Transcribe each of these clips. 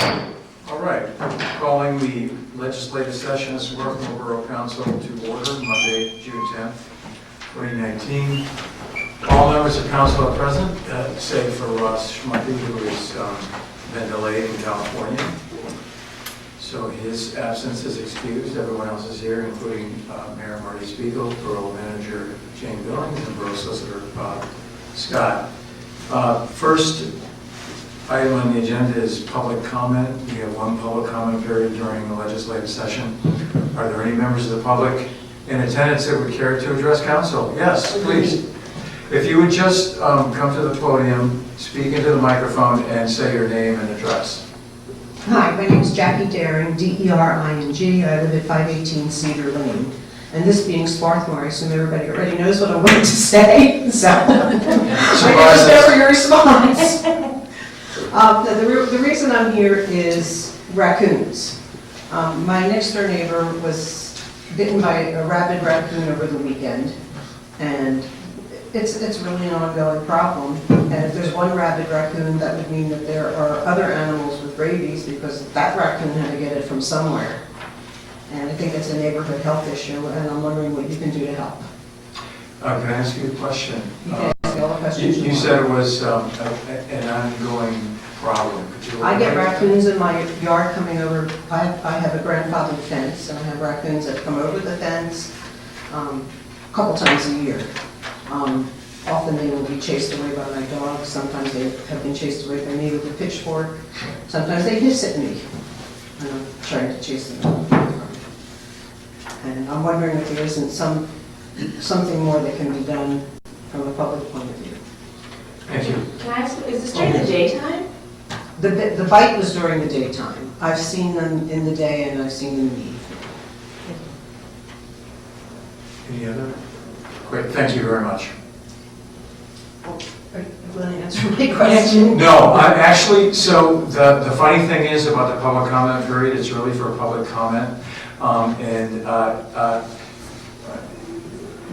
All right, calling the legislative session of Swarthmore Borough Council to order Monday, June 10th, 2019. All members of council are present, save for Ross Schmucke, who has been delayed in California. So his absence is excused. Everyone else is here, including Mayor Marty Spiegel, Borough Manager Jane Billings, and Borough Solicitor Bob Scott. First item on the agenda is public comment. We have one public comment period during the legislative session. Are there any members of the public in attendance that would care to address council? Yes, please. If you would just come to the podium, speak into the microphone, and say your name and address. Hi, my name is Jackie Daring, D-E-R-I-N-G. I live at 518 Cedar Lane. And this being Swarthmore, I assume everybody already knows what I'm going to say, so I just know for your response. The reason I'm here is raccoons. My next door neighbor was bitten by a rabid raccoon over the weekend, and it's really an ongoing problem. And if there's one rabid raccoon, that would mean that there are other animals with rabies, because that raccoon had to get it from somewhere. And I think it's a neighborhood health issue, and I'm wondering what you can do to help. Can I ask you a question? You can ask all the questions You want. said it was an ongoing problem. Could you I get elaborate? raccoons in my yard coming over. I have a grandfathered fence, and I have raccoons that come over the fence a couple times a year. Often they will be chased away by my dog. Sometimes they have been chased away by me with a pitchfork. Sometimes they hiss at me, and I'm trying to chase them away. And I'm wondering if there isn't something more that can be done from a public point of view. Thank you. Can I ask, is this during the daytime? The bite was during the daytime. I've seen them in the day and I've seen them in the evening. Any other? Great, thank you very much. Are you going to answer my question? No, I'm actually, so the funny thing is about the public comment period, it's really for public comment.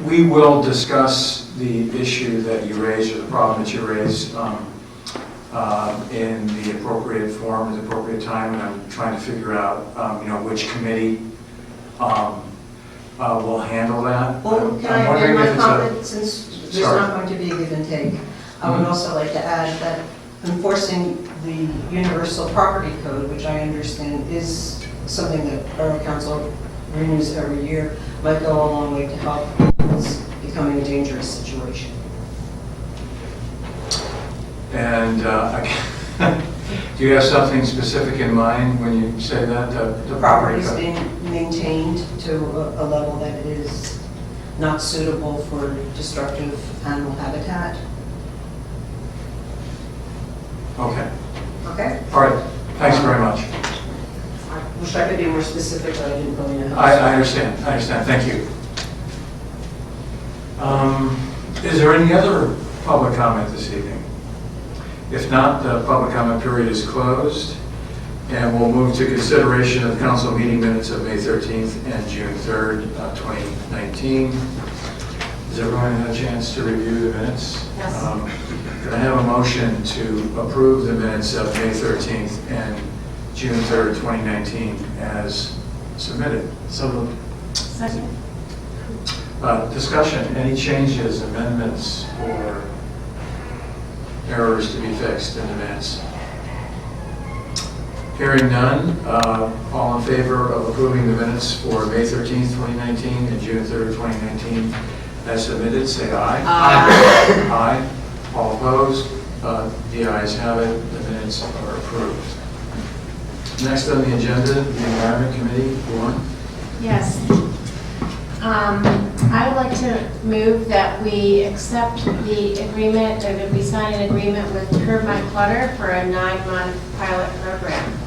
We will discuss the issue that you raised, or the problem that you raised, in the appropriate form, at the appropriate time, and I'm trying to figure out, which committee will handle that. Well, can I'm I wondering amend my if it's a- comment, since there's Sorry. not going to be a give and take? I would also like to add that enforcing the universal property code, which I understand is something that Borough Council renews every year, might go a long way to help. It's becoming a dangerous situation. And do you have something specific in mind when you say that? The property is being maintained to a level that is not suitable for destructive animal habitat. Okay. Okay? All right. Thanks very much. I wish I could be more specific, but I didn't really know. I understand. I understand. Thank you. Is there any other public comment this evening? If not, the public comment period is closed, and we'll move to consideration of council meeting minutes of May 13th and June 3rd, 2019. Has everyone had a chance to review the minutes? Yes. Can I have a motion to approve the minutes of May 13th and June 3rd, 2019 as submitted? So moved. Second. Discussion, any changes, amendments, or errors to be fixed in the minutes? Hearing none, all in favor of approving the minutes for May 13th, 2019 and June 3rd, 2019 as submitted, say aye. Aye. Aye. All opposed? The ayes have it. The minutes are approved. Next on the agenda, the Environment Committee, Lauren. Yes. I would like to move that we accept the agreement, or that we sign an agreement with Curb My Clutter for a 9-month pilot program.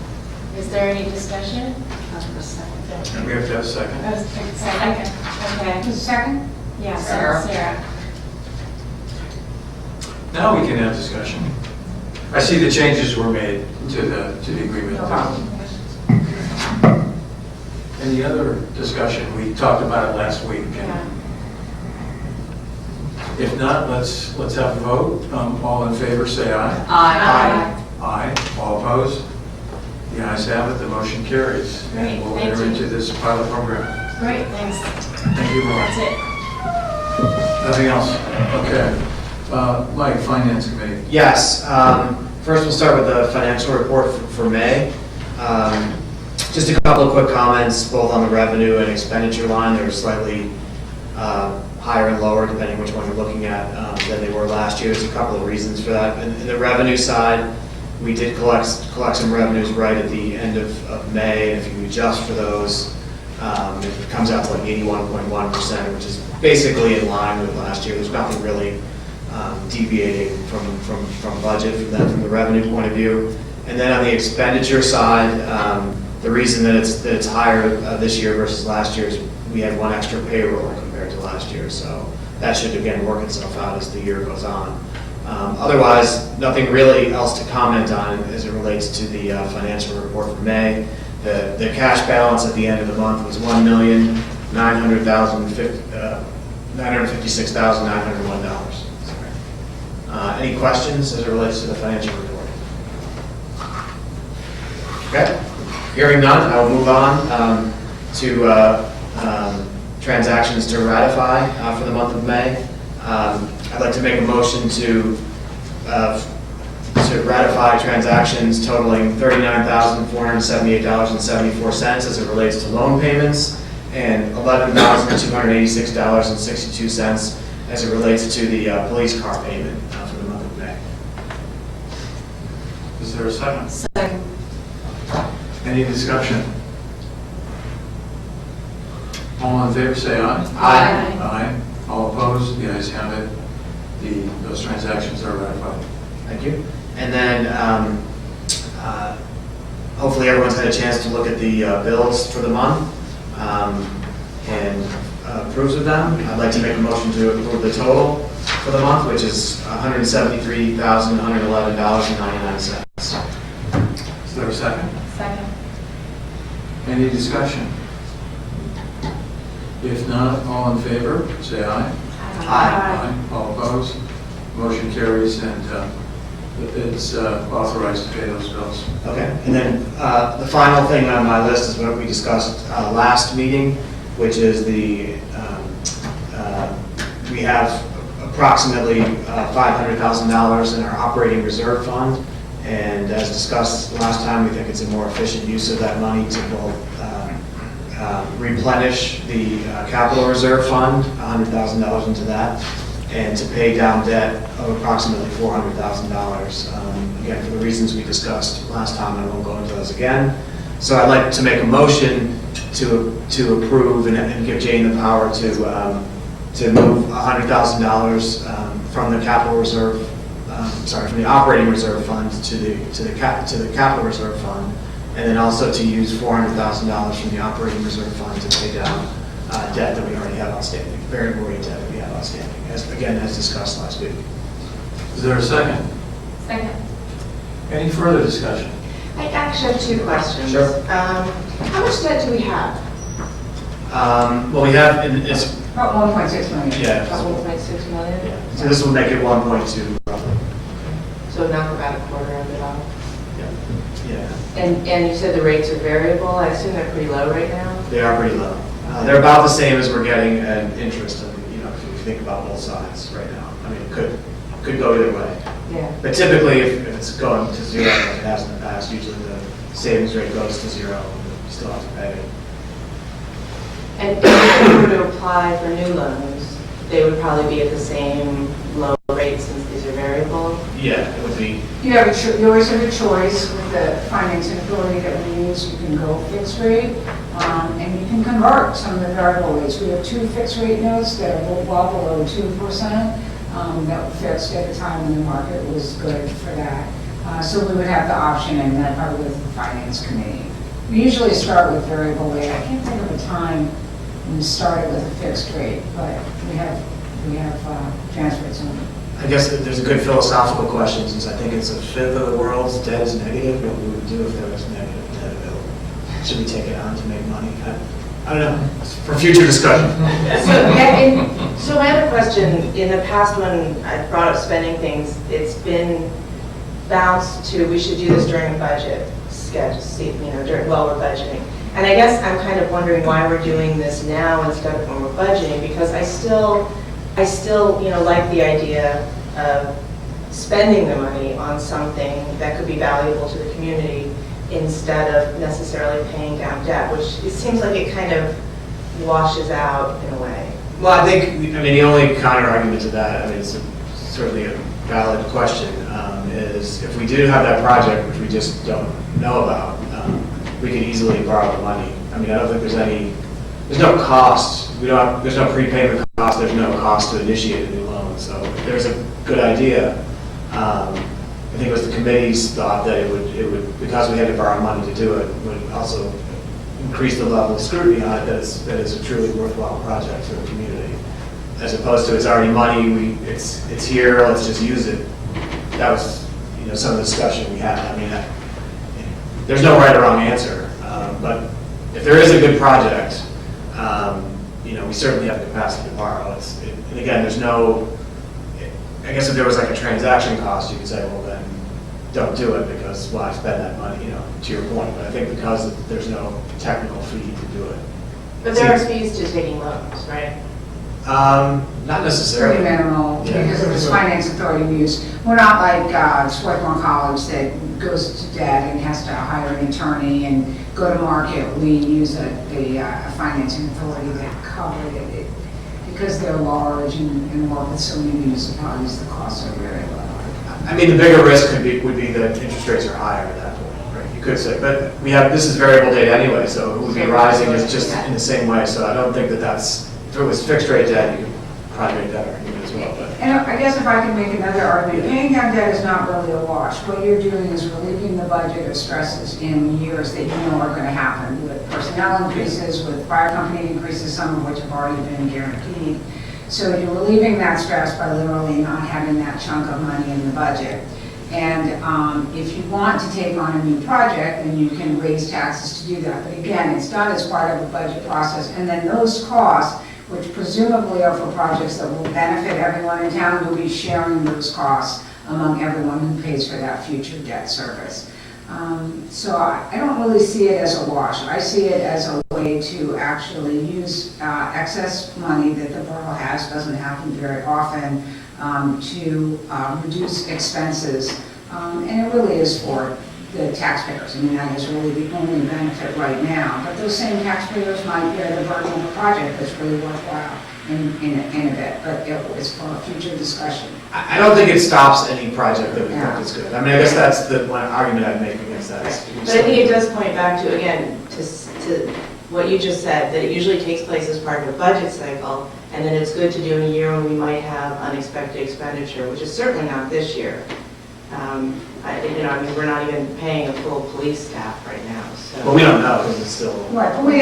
Is there any discussion? We have to have a second. Second. Okay. Second? Yeah, Sarah. Sarah. Now we can have discussion. I see the changes were made to the agreement. No problem. Any other discussion? We talked about it last week. Yeah. If not, let's have a vote. All in favor, say aye. Aye. Aye. All opposed? The ayes have it, the motion carries. Great, And we'll thank enter you. into this pilot program. Great, thanks. Thank you, Mark. That's it. Nothing else? Okay. Mike, Finance Committee. Yes. First, we'll start with the financial report for May. Just a couple of quick comments, both on the revenue and expenditure line. They're slightly higher and lower, depending which one you're looking at, than they were last year. There's a couple of reasons for that. In the revenue side, we did collect some revenues right at the end of May. And if you adjust for those, it comes out to like 81.1%, which is basically in line with last year. There's nothing really deviating from budget from the revenue point of view. And then on the expenditure side, the reason that it's higher this year versus last year is we had one extra payroll compared to last year. So that should again work itself out as the year goes on. Otherwise, nothing really else to comment on as it relates to the financial report for May. The cash balance at the end of the month was $956,901. Any questions as it relates to the financial report? Okay. Hearing none, I will move on to transactions to ratify for the month of May. I'd like to make a motion to ratify transactions totaling $39,478.74 as it relates to loan payments and $11,286.62 as it relates to the police car payment for the month of May. Is there a second? Second. Any discussion? All in favor, say aye. Aye. Aye. All opposed? The ayes have it. Those transactions are ratified. Thank you. And then hopefully everyone's had a chance to look at the bills for the month and approves of them. I'd like to make a motion to approve the total for the month, which is $173,111.99. Is there a second? Second. Any discussion? If not, all in favor, say aye. Aye. All opposed? Motion carries, and it's authorized to pay those bills. Okay. And then the final thing on my list is what we discussed last meeting, which is we have approximately $500,000 in our operating reserve fund. And as discussed last time, we think it's a more efficient use of that money to both replenish the capital reserve fund, $100,000 into that, and to pay down debt of approximately $400,000. Again, for the reasons we discussed last time, I won't go into those again. So I'd like to make a motion to approve and give Jane the power to move $100,000 from the capital reserve, from the operating reserve fund to the capital reserve fund, and then also to use $400,000 from the operating reserve fund to pay down debt that we already have outstanding, variable rate debt that we have outstanding, as discussed last week. Is there a second? Second. Any further discussion? I actually have two questions. Sure. How much debt do we have? Well, we have, it's, About 1.6 million. yeah, About 1.6 million? yeah. So this will make it 1.2 roughly. So knock about a quarter of it off. Yeah, And you said the rates are variable. I assume they're pretty low right now? they are pretty low. They're about the same as we're getting at interest, if you think about both sides right now. I mean, it could go either way. Yeah. But typically, if it's going to zero, like it has in the past, usually the savings rate goes to zero, and you still have to pay it. And if we were to apply for new loans, they would probably be at the same low rate since these are variable? Yeah, it would be, You always have a choice with the financing authority that we use. You can go fixed rate, and you can convert some of the variable rates. We have 2 fixed rate notes that are well below 2%, that were fixed at a time when the market was good for that. So we would have the option, and that probably with the finance committee. We usually start with variable rate. I can't think of a time when we started with a fixed rate, but we have transferred some. I guess there's a good philosophical question, since I think it's a fifth of the world's debt is negative, what we would do if there was negative debt available. Should we take it on to make money? I don't know, it's for future discussion. So my other question, in the past when I brought up spending things, it's been bounced to, we should do this during the budget schedule, while we're budgeting. And I guess I'm kind of wondering why we're doing this now instead of when we're budgeting, because I still, like the idea of spending the money on something that could be valuable to the community instead of necessarily paying down debt, which it seems like it kind of washes out in a way. Well, I think, the only counter argument to that, it's certainly a valid question, is if we do have that project, which we just don't know about, we could easily borrow the money. I don't think there's no cost, there's no prepayment cost, there's no cost to initiate a new loan. So if there's a good idea, I think it was the committee's thought that it would, because we had to borrow money to do it, would also increase the level of scrutiny on it that is a truly worthwhile project for the community. As opposed to it's already money, it's here, let's just use it. That was some of the discussion we had. There's no right or wrong answer, but if there is a good project, we certainly have the capacity to borrow. And again, there's no, I guess if there was like a transaction cost, you could say, well then, don't do it because why spend that money, to your point. But I think because there's no technical fee to do it. But there are fees to taking loans, right? Not necessarily. Pretty minimal, Yeah. because of this finance authority we use. We're not like Swarthmore College that goes to debt and has to hire an attorney and go to market. We use a financing authority that covered it. Because they're large and work with so many municipalities, the costs are very low. The bigger risk would be that interest rates are higher at that point, right? You could say, but this is variable data anyway, so it would be rising is just in the same way. So I don't think that's, if it was fixed rate debt, you could probably make that argument as well. But And I guess if I can make another argument, paying down debt is not really a wash. What you're doing is relieving the budget of stresses in years that you know are going to happen with personnel increases, with fire company increases, some of which have already been guaranteed. So you're relieving that stress by literally not having that chunk of money in the budget. And if you want to take on a new project, then you can raise taxes to do that. But again, it's done as part of a budget process. And then those costs, which presumably are for projects that will benefit everyone in town, will be sharing those costs among everyone who pays for that future debt service. So I don't really see it as a wash. I see it as a way to actually use excess money that the borough has, doesn't happen very often, to reduce expenses. And it really is for the taxpayers. That is really the only benefit right now. But those same taxpayers might bear the burden of a project that's really worthwhile in a bit. But it's for a future discussion. I don't think it stops any project that we think is good. I guess that's the one argument I'd make against that. But I think it does point back to, again, to what you just said, that it usually takes place as part of a budget cycle, and then it's good to do in a year when we might have unexpected expenditure, which is certainly not this year. We're not even paying a full police staff right now, so. Well, we don't know because it's still. Right, but we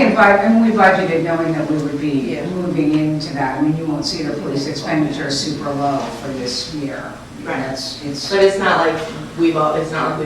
budgeted knowing that we would be moving into that. You won't see the police expenditure super low for this year. Right. It's. But it's not like we've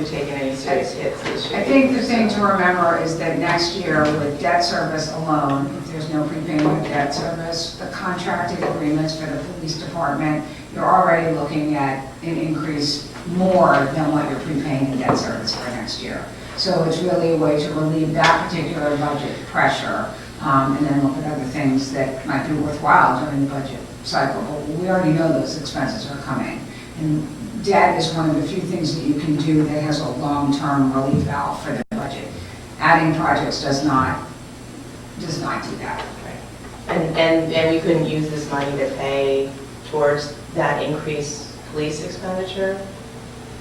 taken any serious hits this year. I think the thing to remember is that next year with debt service alone, if there's no prepayment of debt service, the contracted agreements for the police department, you're already looking at an increase more than what you're prepaying in debt service for next year. So it's really a way to relieve that particular budget pressure, and then look at other things that might be worthwhile during the budget cycle. But we already know those expenses are coming. And debt is one of the few things that you can do that has a long-term relief valve for the budget. Adding projects does not do that. And we couldn't use this money to pay towards that increased police expenditure?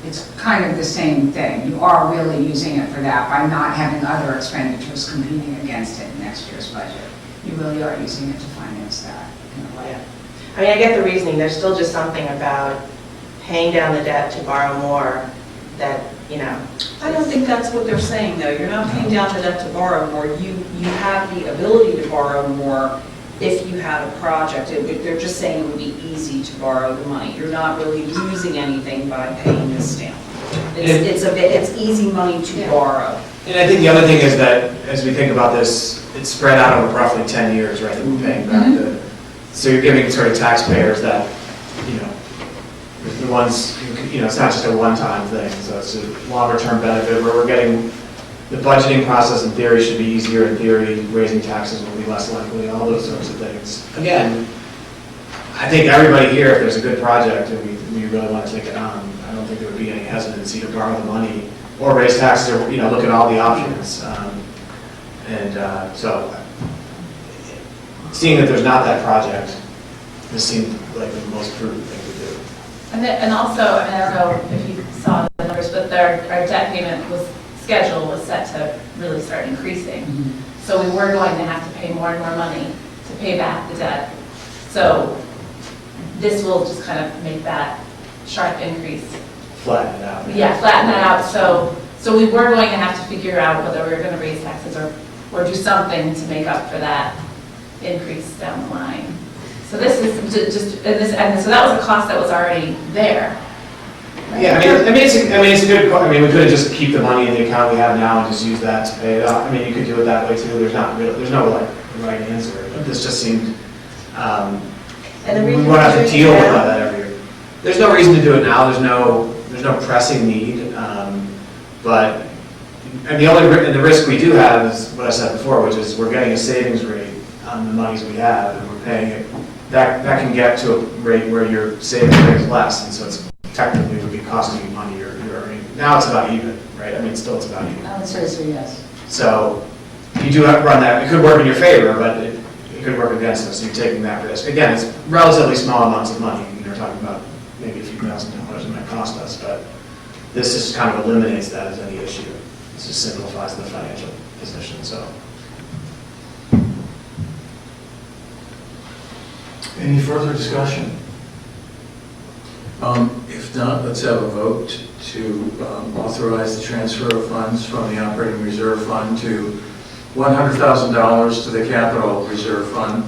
It's kind of the same thing. You are really using it for that by not having other expenditures competing against it in next year's budget. You really are using it to finance that in a way. I get the reasoning. There's still just something about paying down the debt to borrow more that, I don't think that's what they're saying, though. You're not paying down the debt to borrow more. You have the ability to borrow more if you had a project. They're just saying it would be easy to borrow the money. You're not really losing anything by paying this down. It's easy money to borrow. And I think the other thing is that as we think about this, it's spread out over roughly 10 years, right, that we're paying back. So you're giving sort of taxpayers that, the ones who it's not just a one-time thing, so it's a longer-term benefit where we're getting, the budgeting process in theory should be easier. In theory, raising taxes will be less likely, all those sorts of things. Again, I think everybody here, if there's a good project and we really want to take it on, I don't think there would be any hesitancy to borrow the money or raise taxes or, look at all the options. So, seeing that there's not that project, this seemed like the most prudent thing to do. And also, I don't know if you saw the numbers, but our debt payment schedule was set to really start increasing. So we were going to have to pay more and more money to pay back the debt. So this will just kind of make that sharp increase. Flatten it out. Yeah, flatten that out. So we were going to have to figure out whether we were going to raise taxes or do something to make up for that increase down the line. So this is and so that was a cost that was already there. Yeah, it's a good, we could have just keep the money in the account we have now and just use that to pay it off. You could do it that way too. There's no right answer, but this just seemed, we won't have to deal with that every year. There's no reason to do it now. There's no pressing need, but, and the risk we do have is what I said before, which is we're getting a savings rate on the monies we have and we're paying it. That can get to a rate where your savings rate is less, and so it's technically would be costing you money you're earning. Now it's about even, right? Still it's about even. I would say so, yes. So you do have to run that. It could work in your favor, but it could work against us. So you're taking that risk. Again, it's relatively small amounts of money. We're talking about maybe a few $1,000s it might cost us, but this just kind of eliminates that as any issue. This just simplifies the financial position. So. Any further discussion? If not, let's have a vote to authorize the transfer of funds from the operating reserve fund to $100,000 to the capital reserve fund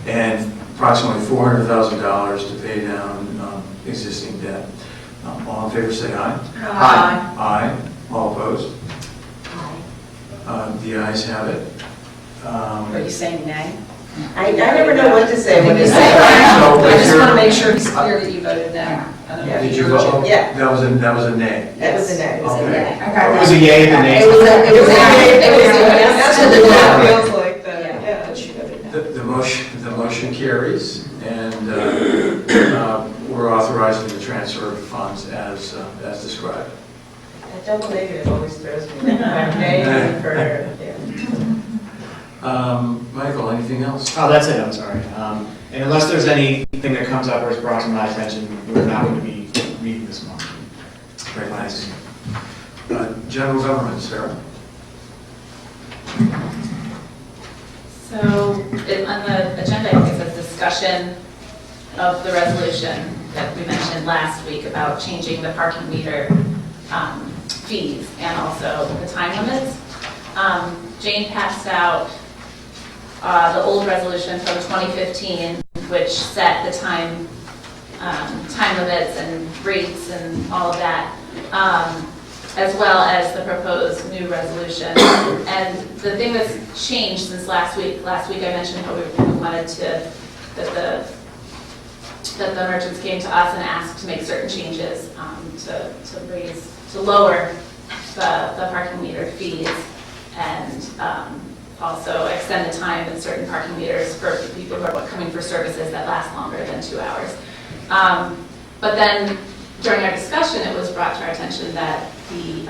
and approximately $400,000 to pay down existing debt. All in favor say aye. Aye. Aye. All opposed? The ayes have it. Are you saying nay? I never know what to say when you say So that. I just want to make sure it's clear that you voted no. Yeah. Did you vote? Yeah. That was a nay. That was a no. Okay. It was a yay and a nay. It was a yes to the no. Feels like that. Yeah, but you voted no. The motion carries, and we're authorizing the transfer of funds as described. That double negative always throws me. Nay for, yeah. Michael, anything else? Oh, that's it. I'm sorry. And unless there's anything that comes up or is brought to my attention, we're not going to be meeting this month. Very nice. General government, Sarah. So on the agenda, I think it says discussion of the resolution that we mentioned last week about changing the parking meter fees and also the time limits. Jane passed out the old resolution from 2015, which set the time limits and rates and all of that, as well as the proposed new resolution. And the thing that's changed since last week I mentioned how we wanted that the merchants came to us and asked to make certain changes to lower the parking meter fees and also extend the time in certain parking meters for people who are coming for services that last longer than 2 hours. But then during our discussion, it was brought to our attention that the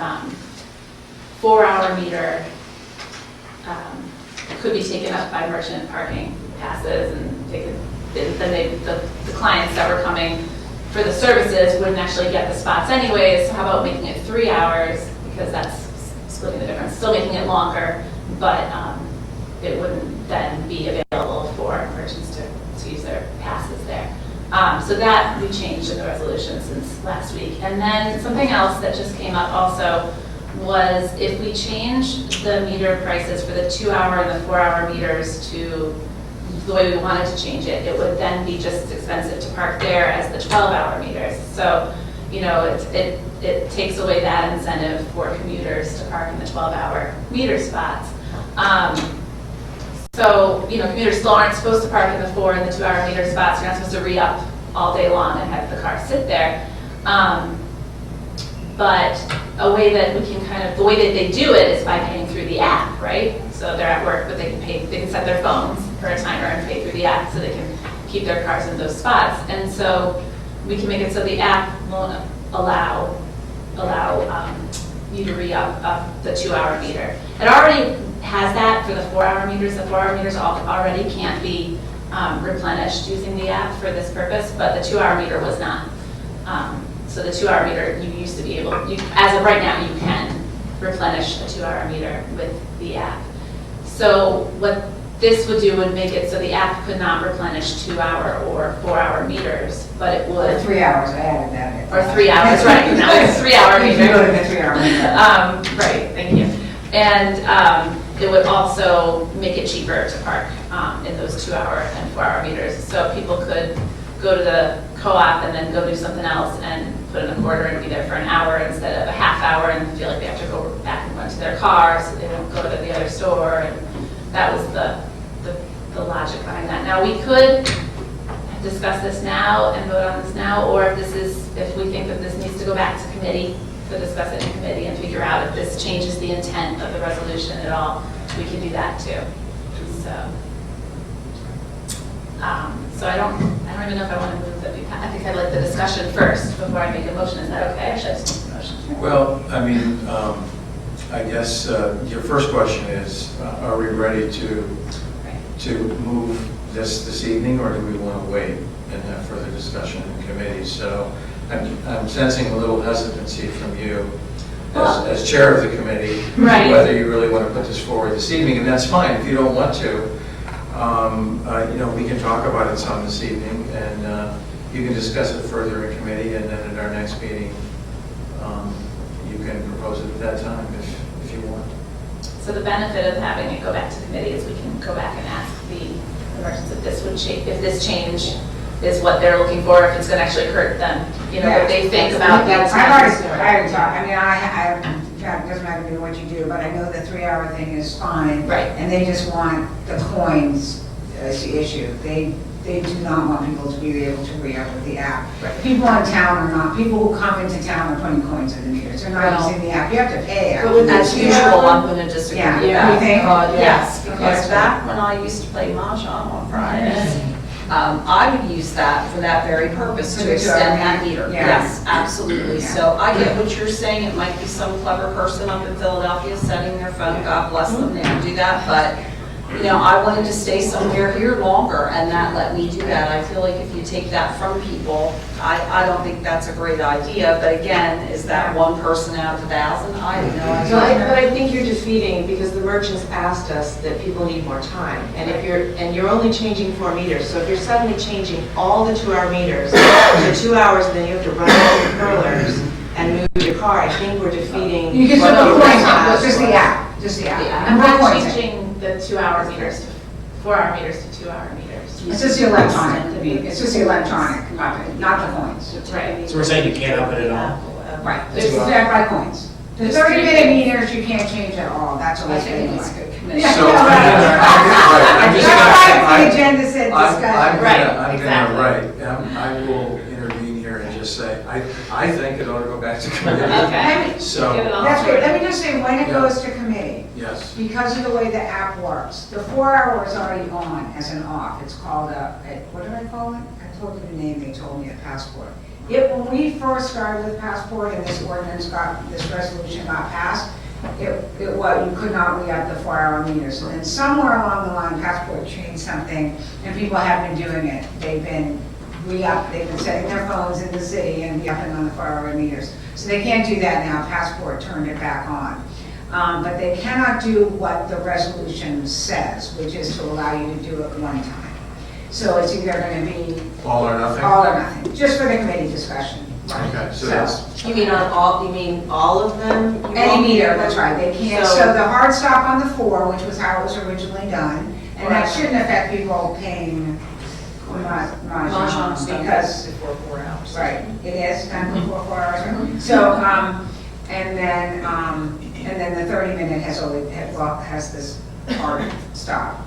4-hour meter could be taken up by merchant parking passes, and the clients that were coming for the services wouldn't actually get the spots anyways. So how about making it 3 hours, because that's splitting the difference, still making it longer, but it wouldn't then be available for merchants to use their passes there. So that we changed in the resolution since last week. And then something else that just came up also was if we changed the meter prices for the 2-hour and the 4-hour meters to the way we wanted to change it, it would then be just as expensive to park there as the 12-hour meters. So, it takes away that incentive for commuters to park in the 12-hour meter spots. So, commuters still aren't supposed to park in the 4 and the 2-hour meter spots. You're not supposed to re-up all day long and have the car sit there. But a way that we can the way that they do it is by paying through the app, right? So they're at work, but they can set their phones for a timer and pay through the app so they can keep their cars in those spots. And so we can make it so the app won't allow you to re-up the 2-hour meter. It already has that for the 4-hour meters. The 4-hour meters already can't be replenished using the app for this purpose, but the 2-hour meter was not. So the 2-hour meter, you used to be able, as of right now, you can replenish a 2-hour meter with the app. So what this would do would make it so the app could not replenish 2-hour or 4-hour meters, but it would. Or 3 hours, I added that. Or 3 hours, right, now it's a 3-hour meter. If you go to the 3-hour meter. Right, thank you. And it would also make it cheaper to park in those 2-hour and 4-hour meters. So people could go to the co-op and then go do something else and put in a quarter and be there for an hour instead of a half hour and feel like they have to go back and run to their car so they don't go to the other store. And that was the logic behind that. Now, we could discuss this now and vote on this now, or if we think that this needs to go back to committee, to discuss it in committee and figure out if this changes the intent of the resolution at all, we can do that too. So I don't even know if I want to move that. I think I'd like the discussion first before I make a motion. Is that okay? Or should I just make a motion? Well, I mean, I guess your first question is, are we ready to move this evening, or do we want to wait and have further discussion in committee? So I'm sensing a little hesitancy from you as chair of the committee, right, whether you really want to put this forward this evening, and that's fine if you don't want to. We can talk about it some this evening, and you can discuss it further in committee, and then at our next meeting, you can propose it at that time if you want. So the benefit of having it go back to committee is we can go back and ask the emergence if this would change, if this change is what they're looking for, if it's going to actually hurt them, what they think about that. I already talked, I mean, it doesn't matter to me what you do, but I know the 3-hour thing is fine. Right. And they just want the coins as the issue. They do not want people to be able to re-up with the app. Right. People in town are not, people who come into town are putting coins in the meters. They're not using the app. You have to pay. As usual, I'm going to disagree Yeah. with You that. think? Yes, because Yes. back when I used to play Mahjong on Fridays, I would use that for that very purpose, For to the extend that 2-hour meter. yeah. Yes, absolutely. Yeah. So I get what you're saying. It might be some clever person up in Philadelphia setting their phone, God bless them, they can do that. But, I wanted to stay somewhere here longer, and that let me do that. I feel like if you take that from people, I don't think that's a great idea. But again, is that one person out of 1,000? I have no idea. But I think you're defeating, because the merchants asked us that people need more time. And you're only changing 4 meters, so if you're suddenly changing all the 2-hour meters to 2 hours, and then you have to run all your curlers and move your car, I think we're defeating. You can what still the put coins merchants on, asked just the for. app, just the app. Yeah, And I'm put not coins in. changing the 2-hour meters to 4-hour meters to 2-hour meters. It's just the electronic, it's just the electronic, not the coins. Right. So we're saying you can't up it at all? Right, it's by coins. The 30-minute meters, you can't change at all, that's what I I think think. it's good commission. Yeah, So no, I'm just That's gonna- why the agenda said I'm discussion. Right, exactly. I will intervene here and just say, I think it ought to go back to committee. Okay. So, Give it all. That's great, let me just say, when it Yeah. goes to committee, yes. because of the way the app works, the 4-hour is already on as an off. It's called what did I call it? I told you the name, they told me, a passport. When we first started with passport and this resolution got passed, it was, you could not re-up the 4-hour meters. And then somewhere along the line, passport changed something, and people have been doing it. They've been setting their phones in the city and re-upping on the 4-hour meters. So they can't do that now, passport turned it back on. But they cannot do what the resolution says, which is to allow you to do it one time. So it's either going to be All or nothing? all or nothing, just for the committee discussion. Okay, so that's, You mean all of them? You Any won't- meter, that's right, they can't, so the hard stop on the 4, which was how it was originally done, and that shouldn't affect people paying Mahjong, because, Before 4 hours. right, it is done before 4 hours, right? So, and then the 30-minute has this hard stop.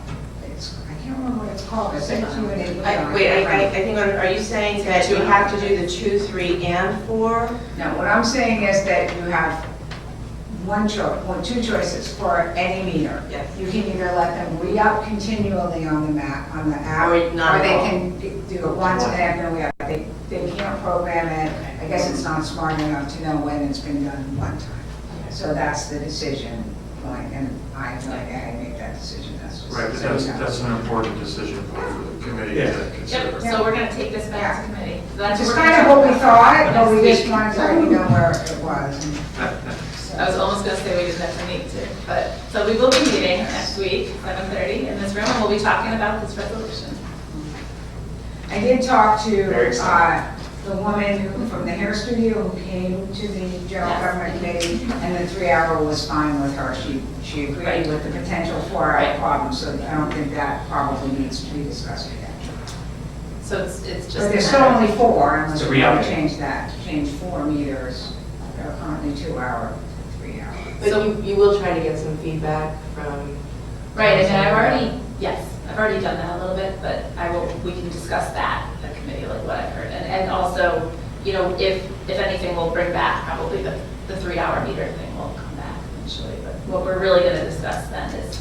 I can't can't remember what it's called, I sent it to you in an email. I think, are you saying that you have to do the 2, 3, and 4? No, what I'm saying is that you have two choices for any meter. Yes. You can either let them re-up continually on the map, on the app, Or not or they at all. can do it once and after re-up. They can't program it. I guess it's not smart enough to know when it's been done one time. So that's the decision point, and I have no idea how to make that decision. That's just. Right, but that's an important decision for the committee to consider. Yep, so we're gonna take this back to committee. So that's Which is we're kind of gonna what we talk thought, about but we next just week. wanted to let you know where it was. I was almost gonna say we didn't have to meet too, but, so we will be meeting next week, 7:30 in this room, and we'll be talking about this resolution. I did talk Very to exciting. the woman from the hair studio who came to the general Yes. government committee, and the 3-hour was fine with her. She agreed Right. with the potential 4-hour Right. problem, so I don't think that probably needs to be discussed again. So it's just. But there's a still matter- only 4, unless It's a we want re-up. to change that, change 4 meters that are currently 2-hour, 3-hour. But you will try to get some feedback from. Right, and I've already, yes, I've already done that a little bit, but we can discuss that at committee, like what I've heard. And also, you know, if anything, we'll bring back probably the 3-hour meter thing will come back eventually. But what we're really gonna discuss then is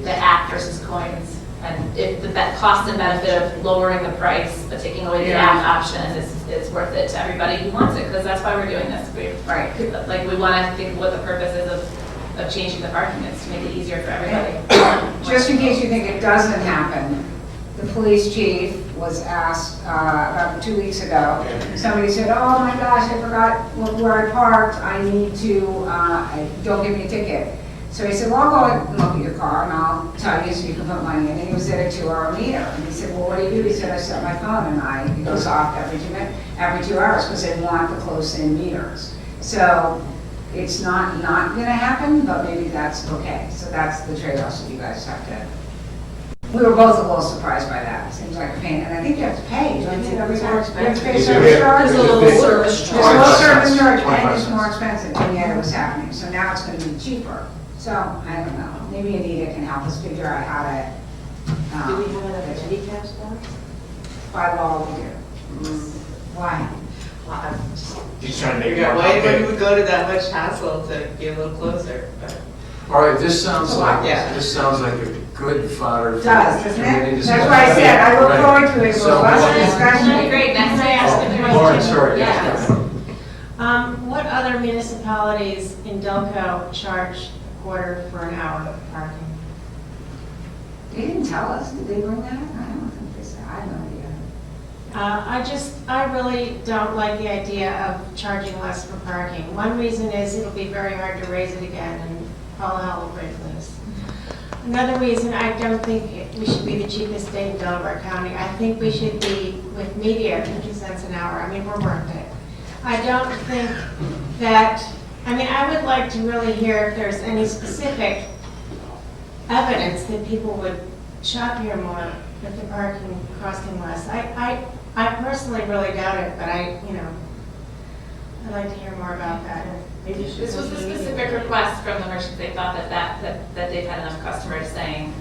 the app versus coins. And if the cost and benefit of lowering the price, but taking away the app option is worth it to everybody who wants it, because that's why we're doing this. Right. Like, we want to think what the purpose is of changing the parking is, to make it easier for everybody. Just in case you think it doesn't happen, the police chief was asked about 2 weeks ago. Somebody said, oh my gosh, I forgot where I parked, I need to, don't give me a ticket. So he said, well, I'll go and look at your car and I'll tell you so you can put money in. And he was at a 2-hour meter. And he said, well, what do you do? He said, I set my phone and it goes off every 2 hours because they want the close-in meters. So it's not going to happen, but maybe that's okay. So that's the trade-offs that you guys have to. We were both a little surprised by that. Seems like a pain. And I think you have to pay, don't you? Every time. You have to pay service charge. There's a little service There's a little service charge, 25 and it's cents. more expensive, and yet it was happening, so now it's gonna be cheaper. So, I don't know, maybe Anita can help us figure out how to, Do we have another petty cash box? by law we do. Why? Well, I'm just Just trying to make it figuring more out why we complicated. would go to that much hassle to get a little closer, but. All right, this sounds like Yeah. a good fodder. It does, doesn't committee it? discussion. That's why I said, I look Right. forward to it, So, robust Lauren- discussion. Great, next I ask if there Oh, Lauren, was. sorry. Yes. What other municipalities in Delco charge a quarter for an hour of parking? They didn't tell us, did they bring that up? I don't think they said, I have no idea. I really don't like the idea of charging less for parking. One reason is it'll be very hard to raise it again and all hell will break loose. Another reason, I don't think we should be the cheapest state in Delaware County. I think we should be, with media, 50 cents an hour. I mean, we're worth it. I don't think that, I would like to really hear if there's any specific evidence that people would shop here more if the parking costing less. I personally really doubt it, but I'd like to hear more about that. Maybe you should This was go a to meeting. specific request from the merchants. They thought that they've had enough customers saying,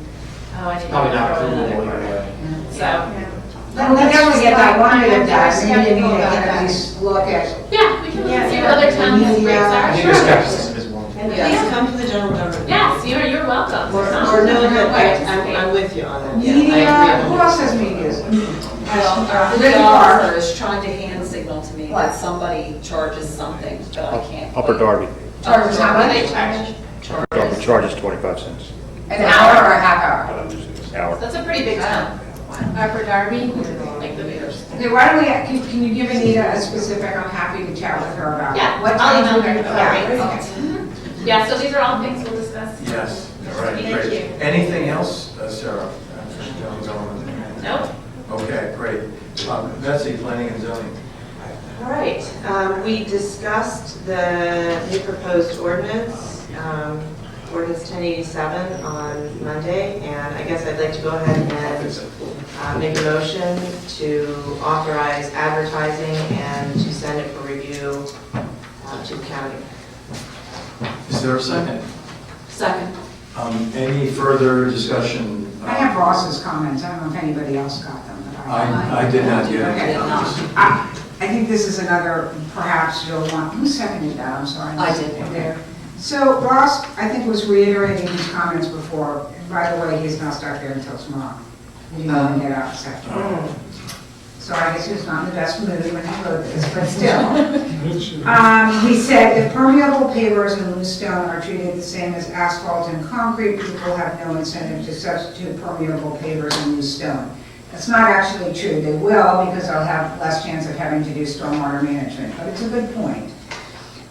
oh, I need to Probably not throw in another provable quarter. either way. So, Yeah. Well, we definitely get that one bit of that, I'm maybe skeptical Anita about can at that. least look at. yeah, we can Yeah, see yeah. what other towns' rates I are. think the skepticism is one. And please come to the general government. Yes, you're welcome. Or know that I'm with you on that. Media, who else has media? Well, Ricky the Park. officer is trying to hand signal to me What? that somebody charges something, but I can't. Upper Darby. Charges how What do much? they charge? Darby charges 25 cents An hour or a half hour? an hour. That's a pretty big town. Upper Darby? Like the meters. Okay, why don't we, can you give Anita a specific, I'm happy to chat with her about it. Yeah, What I'll time email her. Yeah, rates. okay. Yeah, so these are all things we'll discuss. Yes, all right, Thank great. you. Anything else, Sarah? from general government? Nope. Okay, great. Betsy, planning and zoning. All right, we discussed the new proposed ordinance, ordinance 1087 on Monday, and I guess I'd like to go ahead and make a motion to authorize advertising and to send it for review to the county. Is there a second? Second. Any further discussion? I have Ross's comments, I don't know if anybody else got them, but I did not get Okay. it. I think this is another, perhaps you'll want, who seconded that, I'm sorry. I did. Okay. So Ross, I think, was reiterating his comments before, and by the way, he's not stuck there until tomorrow. He didn't even get out second. So I guess he was not in the best mood when he wrote this, but still. He said, if permeable pavers and loose stone are treated the same as asphalt and concrete, people have no incentive to substitute permeable pavers and loose stone. That's not actually true. They will, because they'll have less chance of having to do stormwater management, but it's a good point.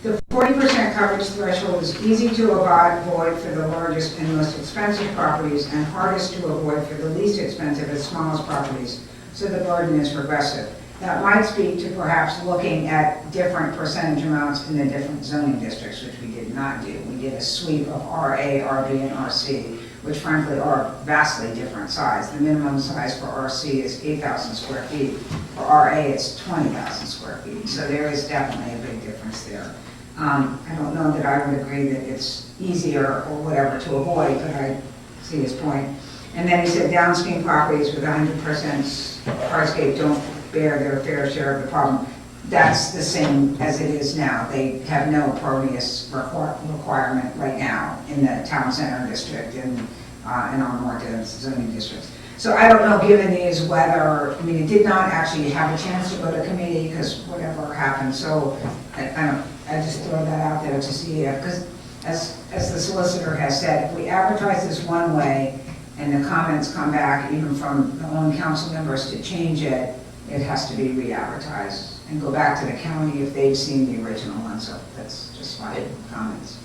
The 40% coverage threshold is easy to avoid for the largest and most expensive properties and hardest to avoid for the least expensive and smallest properties, so the burden is regressive. That might speak to perhaps looking at different percentage amounts in the different zoning districts, which we did not do. We did a sweep of RA, RB, and RC, which frankly are vastly different size. The minimum size for RC is 8,000 square feet. For RA, it's 20,000 square feet. So there is definitely a big difference there. I don't know that I would agree that it's easier or whatever to avoid, but I see his point. And then he said downstream properties with 100% hardscape don't bear their fair share of the problem. That's the same as it is now. They have no pervious requirement right now in the town center district and in our more dense zoning districts. So I don't know, given these, whether, I mean, it did not actually have a chance to go to committee because whatever happened. So I just throw that out there to see if, because as the solicitor has said, if we advertise this one way and the comments come back even from the own council members to change it, it has to be re-advertised and go back to the county if they've seen the original one. So that's just my comments.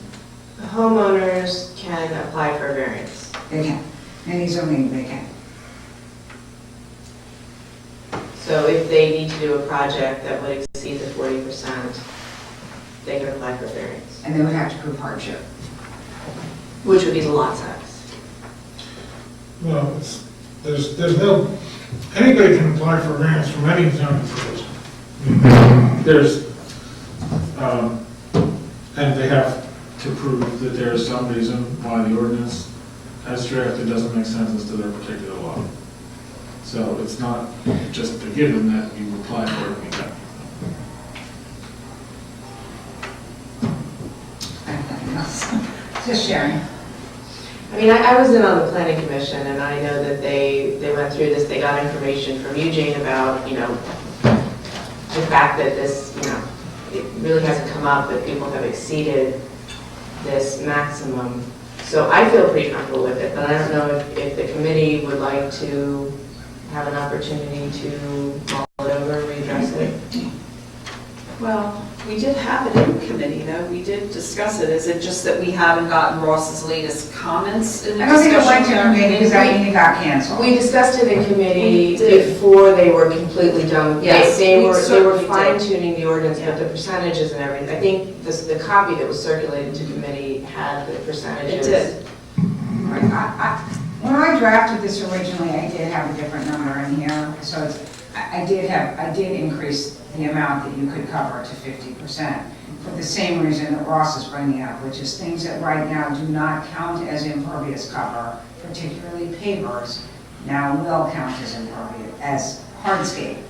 The homeowners can apply for a variance. They can. Any zoning, they can. So if they need to do a project that would exceed the 40%, they can apply for variance, And they would have to prove hardship. which would be the lot size. Well, there's no, anybody can apply for variance from any zoning provision. There's, and they have to prove that there is some reason why the ordinance as drafted doesn't make sense as to their particular law. So it's not just a given that you apply for it and you get it. Just sharing. I mean, I was in on the planning commission, and I know that they went through this, they got information from Eugene about, the fact that this, it really hasn't come up, that people have exceeded this maximum. So I feel pretty comfortable with it, but I don't know if the committee would like to have an opportunity to mull it over, readdress it. Well, we did have it in committee, though. We did discuss it. Is it just that we haven't gotten Ross's latest comments in the I don't think it discussion? went to committee because that meeting got canceled. We discussed it in committee We did. before they were completely done. Yes, They we were certainly did. fine tuning the ordinance, Yeah. but the percentages and everything, I think the copy that was circulated to committee had the It percentages. did. When I drafted this originally, I did have a different number in here, so I did increase the amount that you could cover to 50%, for the same reason that Ross is bringing up, which is things that right now do not count as impervious cover, particularly pavers, now will count as impervious, as hardscape.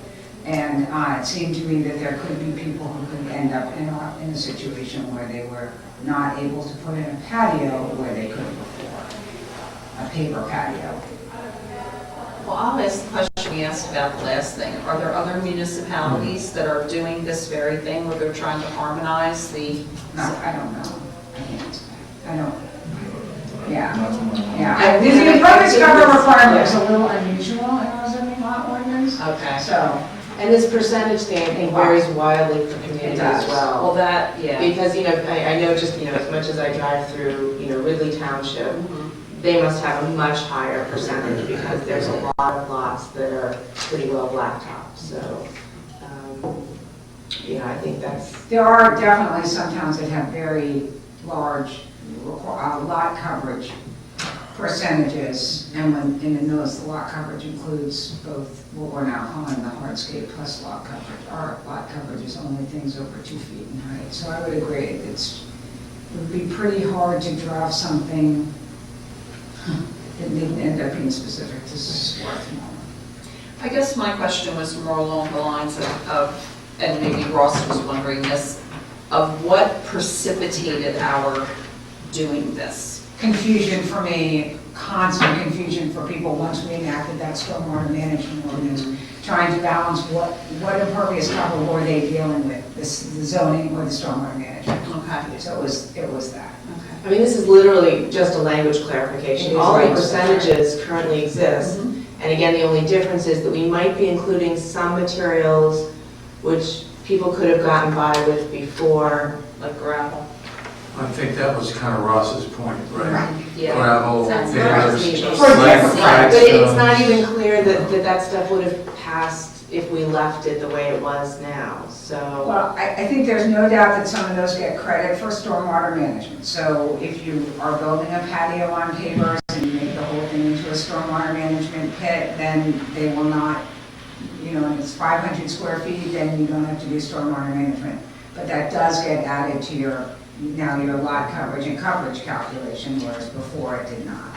And it seemed to me that there could be people who could end up in a situation where they were not able to put in a patio where they could before, a paper patio. Well, I'll ask the question we asked about the last thing. Are there other municipalities that are doing this very thing where they're trying to harmonize the? No, I don't know. I don't, yeah. Not so much. Yeah, the impervious cover requirement is a little unusual in our zoning law ordinance, Okay. so. And this percentage thing, I think, varies widely for It communities does. as well. Well, that, yeah. Because, I know just, as much as I drive through, Ridley Township, they must have a much higher percentage because there's a lot of lots that are pretty well blacktop. So, I think that's, There are definitely some towns that have very large lot coverage percentages, and in the notice, the lot coverage includes both what we're now calling the hardscape plus lot coverage. Our lot coverage is only things over 2 feet in height, so I would agree, it would be pretty hard to draft something It didn't end up being specific to Swarthmore. I guess my question was more along the lines and maybe Ross was wondering this, of what precipitated our doing this? Confusion for me, constant confusion for people once we enacted that stormwater management ordinance, trying to balance what impervious cover were they dealing with, the zoning or the stormwater management. Okay. So it was that. I mean, this is literally just a language clarification. It is All the language. percentages currently exist. Mhm. And again, the only difference is that we might be including some materials which people could have gotten by with before. Like gravel? I think that was kind of Ross's point, right? Yeah. Gravel, Sounds pavers, like- For different, flagstones. but it's not even clear that stuff would have passed if we left it the way it was now, so. Well, I think there's no doubt that some of those get credit for stormwater management. So if you are building a patio on pavers and you make the whole thing into a stormwater management pit, then they will not, and it's 500 square feet, then you don't have to do stormwater management. But that does get added to your lot coverage and coverage calculation, whereas before it did not.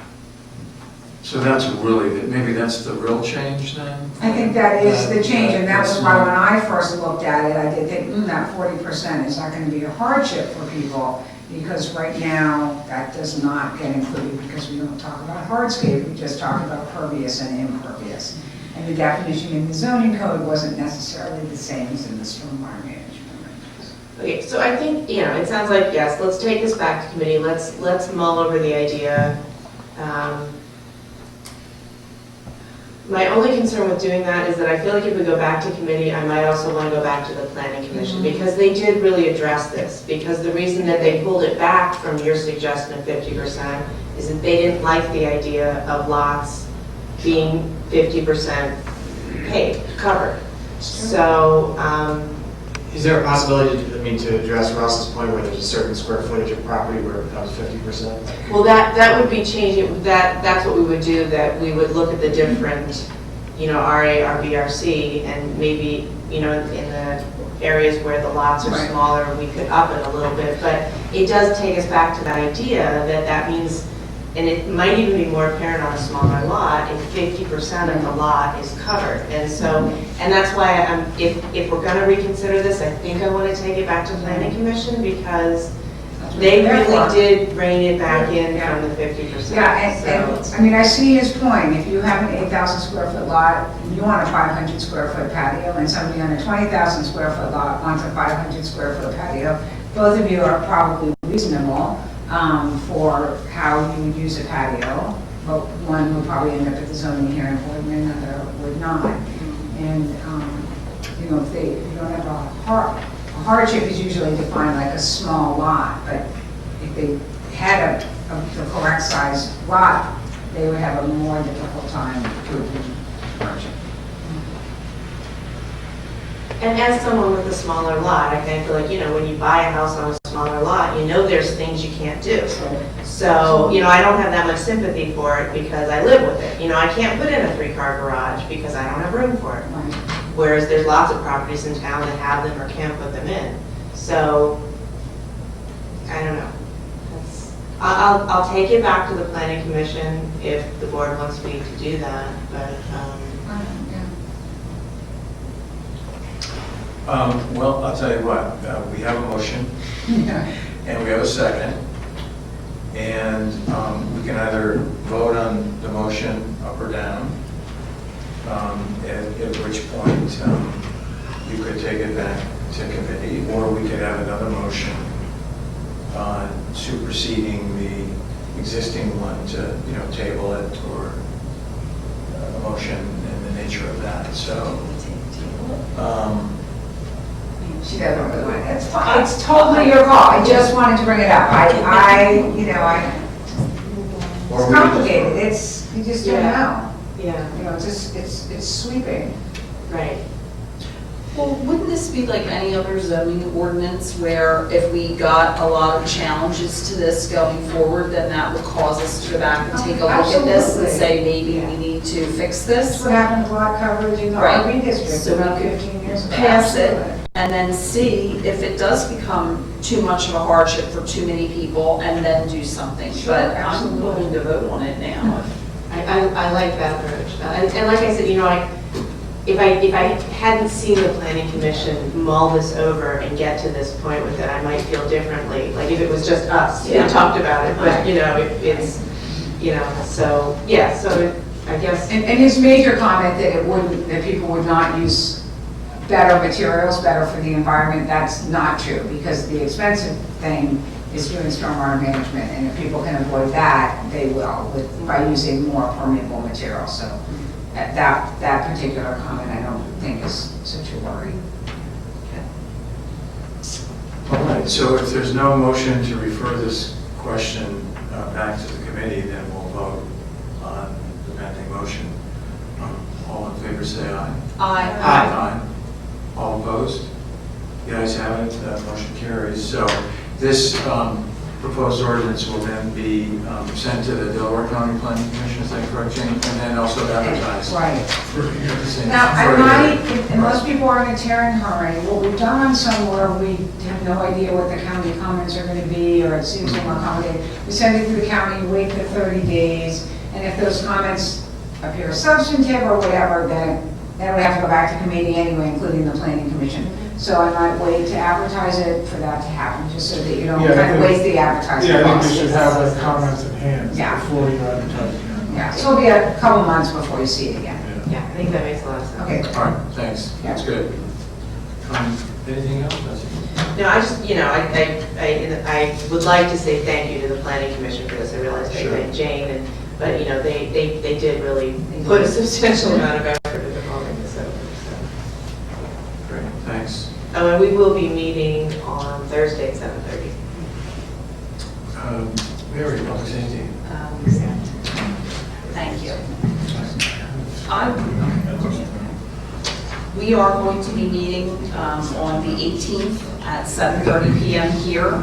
So that's really, maybe that's the real change then? I think that is the change, and that was that's why not- when I first looked at it, I did think, that 40% is not going to be a hardship for people, because right now, that does not get included, because we don't talk about hardscape, we just talk about pervious and impervious. And the definition in the zoning code wasn't necessarily the same as in the stormwater management. Okay, so I think, it sounds like, yes, let's take this back to committee, let's mull over the idea. My only concern with doing that is that I feel like if we go back to committee, I might also want to go back to the planning commission, because they did really address this, because the reason that they pulled it back from your suggestion of 50% is that they didn't like the idea of lots being 50% paved, covered. So, Is there a possibility, to address Ross's point, where there's a certain square footage of property where it becomes 50%? well, that would be changing, that's what we would do, that we would look at the different, RA, RBRC, and maybe, in the areas where the lots are Right. smaller, we could up it a little bit, but it does take us back to that idea that means, and it might even be more apparent on a smaller lot, if 50% of the lot is covered. And so, and that's why if we're gonna reconsider this, I think I wanna take it back to planning commission, because they really did rein it back in from the 50%. Yeah, I see his point. If you have an 8,000 square foot lot, you want a 500 square foot patio, and somebody on a 20,000 square foot lot wants a 500 square foot patio, both of you are probably reasonable for how you would use a patio, but one would probably end up at the zoning hearing board and another would not. And, if you don't have a hardship is usually defined like a small lot, but if they had the correct size lot, they would have a more difficult time proving hardship. And as someone with a smaller lot, I feel like, when you buy a house on a smaller lot, there's things you can't do. So, I don't have that much sympathy for it because I live with it. I can't put in a 3-car garage because I don't have room for it. Whereas there's lots of properties in town that have them or can't put them in. So, I don't know. I'll take it back to the planning commission if the board wants me to do that, but, Well, I'll tell you what, we have a motion, and we have a second, and we can either vote on the motion up or down, at which point you could take it back to committee, or we could have another motion superseding the existing one to, table it, or a motion in the nature of that, so. She doesn't really want it. It's fine. It's totally your call. I just wanted to bring it up. It's complicated. You just don't know. yeah, It's sweeping. right. Well, wouldn't this be like any other zoning ordinance where if we got a lot of challenges to this going forward, then that would cause us to go back and take a look at this and Absolutely. say, maybe we need to fix That's this? what happened with lot coverage in the Right. RV district So we about could 15 years ago. pass it Absolutely. and then see if it does become too much of a hardship for too many people, and then do something. Sure, But I'm absolutely. willing to vote on it now. I like that approach. And like I said, if I hadn't seen the planning commission mull this over and get to this point with it, I might feel differently. Like if it was just us who Yeah. talked about it, but it's, so, yeah, so I guess. And his major comment that people would not use better materials, better for the environment, that's not true, because the expensive thing is doing stormwater management, and if people can avoid that, they will, by using more permeable materials. So that particular comment, I don't think is such a worry. All right, so if there's no motion to refer this question back to the committee, then we'll vote on the pending motion. All in favor, say aye. Aye. All opposed? The ayes have it, motion carries. So this proposed ordinance will then be sent to the Delaware County Planning Commission, is that correct, Jane? And then also advertised. Right. for a hearing. Now, For a hearing. and most people are in a tearing hurry. What we've done on some where we have no idea what the county comments are going to be, or it seems more accommodating, we send it to the county, wait for 30 days, and if those comments appear substantive or whatever, then we have to go back to committee anyway, including the planning commission. So I might wait to advertise it for that to happen, just so that you don't Yeah, I kind of think- waste the advertising Yeah, I think process. you should have the comments in hand Yeah. before you advertise. Yeah, so it'll be a couple months before you see it again. Yeah, I think that makes a lot of sense. Okay. All right, thanks, that's good. Anything else, Betsy? No, I just, I would like to say thank you to the planning commission for this. I realize they Sure. thanked Jane, but, they did really put a substantial amount of effort into mulling this over. Great, thanks. Oh, and we will be meeting on Thursday at 7:30. Mary, public safety. Thank you. We are going to be meeting on the 18th at 7:30 PM here.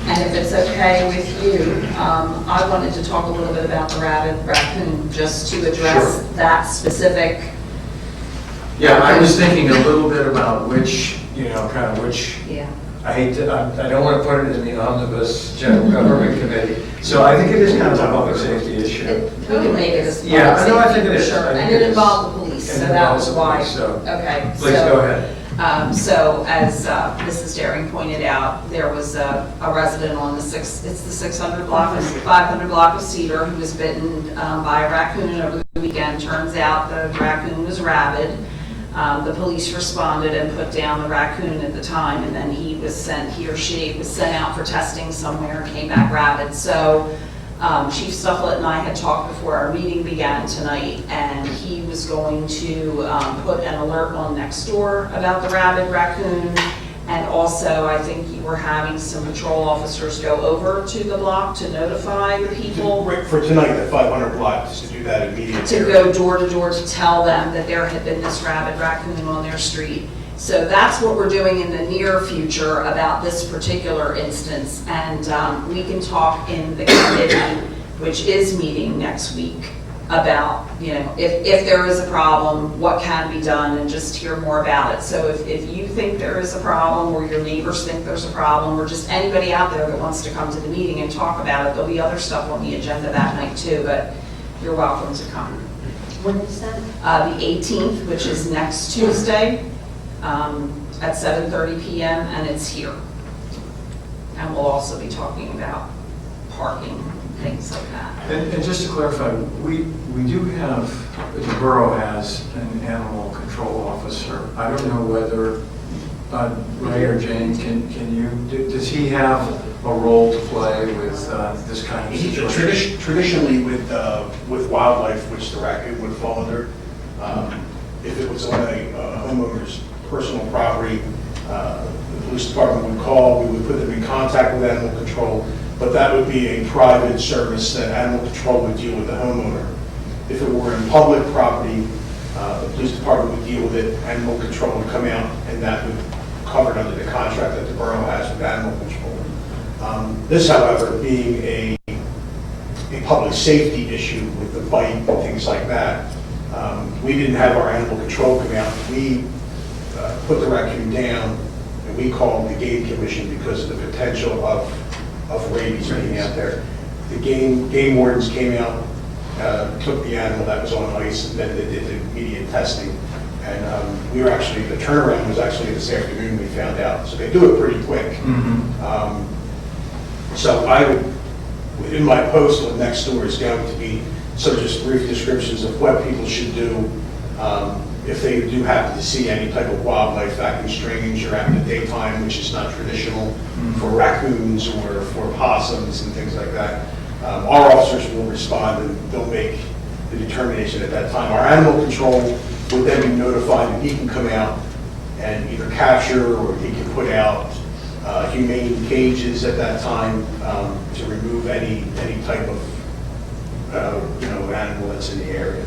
And if it's okay with you, I wanted to talk a little bit about the rabid raccoon, just to address Sure. that specific. Yeah, I was thinking a little bit about which, kind of which, Yeah. I don't want to put it in the omnibus general government committee. So I think it is kind of a public safety issue. We can make it as. Yeah, I know, I think it is. Sure, I think and it it is. involved the police, And so it that involves was the why. police, so Okay. Please so- go ahead. So as Mrs. Daring pointed out, there was a resident on it's the 600 block, 500 block of Cedar, who was bitten by a raccoon over the weekend. Turns out the raccoon was rabid. The police responded and put down the raccoon at the time, and then he or she was sent out for testing somewhere and came back rabid. So Chief Stufflet and I had talked before our meeting began tonight, and he was going to put an alert on next door about the rabid raccoon. And also, I think you were having some patrol officers go over to the block to notify the people, Right, for tonight, the 500 block, just to do that immediately. to go door to door to tell them that there had been this rabid raccoon on their street. So that's what we're doing in the near future about this particular instance. And we can talk in the committee, which is meeting next week, about, if there is a problem, what can be done, and just hear more about it. So if you think there is a problem, or your neighbors think there's a problem, or just anybody out there that wants to come to the meeting and talk about it, there'll be other stuff on the agenda that night too, but you're welcome to come. When is that? The 18th, which is next Tuesday, at 7:30 PM, and it's here. And we'll also be talking about parking, things like that. And just to clarify, we do have, the borough has an animal control officer. I don't know whether Ray or Jane, does he have a role to play with this kind of situation? Traditionally, with wildlife, which the raccoon would fall under, if it was on a homeowner's personal property, the police department would call, we would put them in contact with animal control, but that would be a private service that animal control would deal with the homeowner. If it were in public property, the police department would deal with it, animal control would come out, and that would covered under the contract that the borough has with animal control. This, however, being a public safety issue with the bite and things like that, we didn't have our animal control come out. We put the raccoon down, and we called the Game Commission because of the potential of rabies being out there. The game wardens came out, took the animal that was on ice, and then they did the immediate testing. And we were actually, the turnaround was actually this afternoon, we found out. So they do it pretty quick. So I would, in my post on next door is going to be sort of just brief descriptions of what people should do if they do happen to see any type of wildlife acting strange or out in the daytime, which is not traditional for raccoons or for possums and things like that. Our officers will respond and they'll make the determination at that time. Our animal control would then be notified and he can come out and either capture or he can put out humane cages at that time to remove any type of animal that's in the area.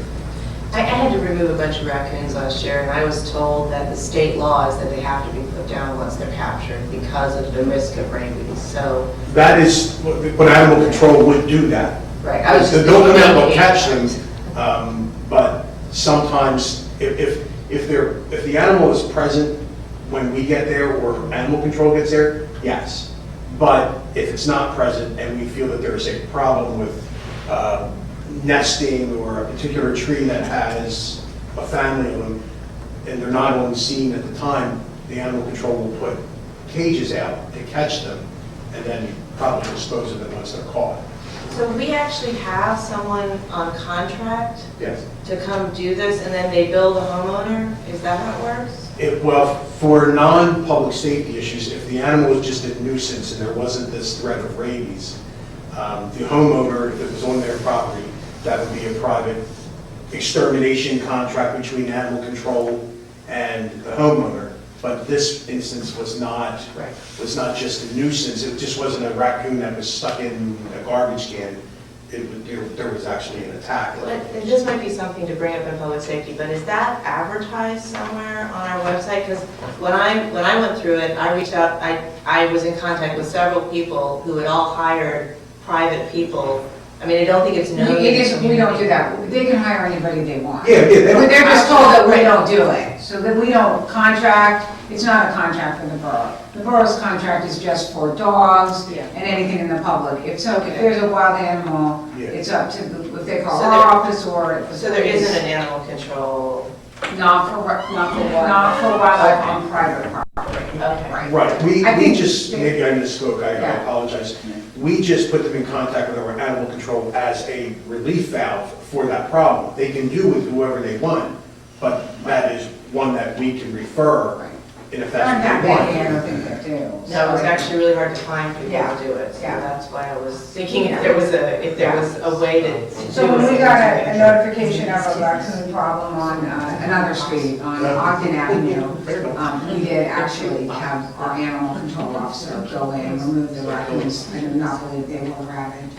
I had to remove a bunch of raccoons last year, and I was told that the state law is that they have to be put down once they're captured because of the risk of rabies, so. That is, what animal control would do that. Right, I was just. They'll come out, they'll catch them, but sometimes if the animal is present when we get there or animal control gets there, yes. But if it's not present and we feel that there is a problem with nesting or a particular tree that has a family of them and they're not on the scene at the time, the animal control will put cages out to catch them and then probably dispose of them once they're caught. So we actually have someone on contract Yes. to come do this, and then they bill the homeowner? Is that how it works? Well, for non-public safety issues, if the animal was just a nuisance and there wasn't this threat of rabies, the homeowner, if it was on their property, that would be a private extermination contract between animal control and the homeowner. But this instance was not just a nuisance. It just wasn't a raccoon that was stuck in a garbage can. There was actually an attack. And this might be something to bring up in public safety, but is that advertised somewhere on our website? Because when I went through it, I reached out, I was in contact with several people who had all hired private people. I mean, I don't think it's known. We don't do that. They can hire anybody they want. Yeah, they don't. They're just told that we don't do it. So that we don't contract, it's not a contract for the borough. The borough's contract is just for dogs Yeah. and anything in the public. If there's a wild animal, Yeah. it's up to, if they call So our there- office or. So there isn't an animal control? Not for wildlife on private property. Okay. Right, I we think just, they- maybe I misspoke, I Yeah. apologize. We just put them in contact with our animal control as a relief valve for that problem. They can do with whoever they want, but that is one that we can refer, Right. and if There aren't that's that what they many, I want. don't think they do. No, it was actually really hard to find people Yeah. to do it, so Yeah. that's why I was thinking if there was a way to do So when we it. got a notification of a raccoon problem on another street, on Ogden Avenue, we did actually have our animal control officer go in, remove the raccoons. I do not believe they were rabid,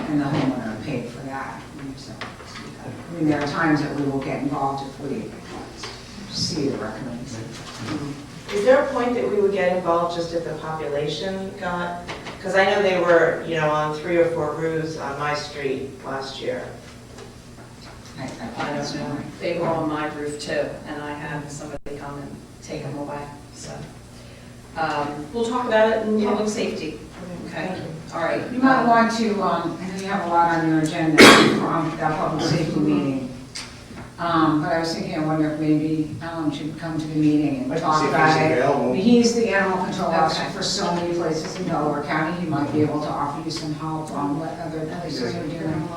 and the homeowner paid for that. So, I mean, there are times that we will get involved if we see the raccoons. Is there a point that we would get involved just if the population got, because I know they were, on 3 or 4 roofs on my street last year. I I don't know. They were on my roof too, and I had somebody come and take them away, so. We'll talk about it in public safety, okay? All right. You might want to, I know you have a lot on your agenda for that public safety meeting. But I was thinking, I wonder if maybe Alan should come to the meeting I and can talk see if about he's it. available. He's the animal control officer Okay. for so many places in Delaware County. He might be able to offer you some help on what other places are doing.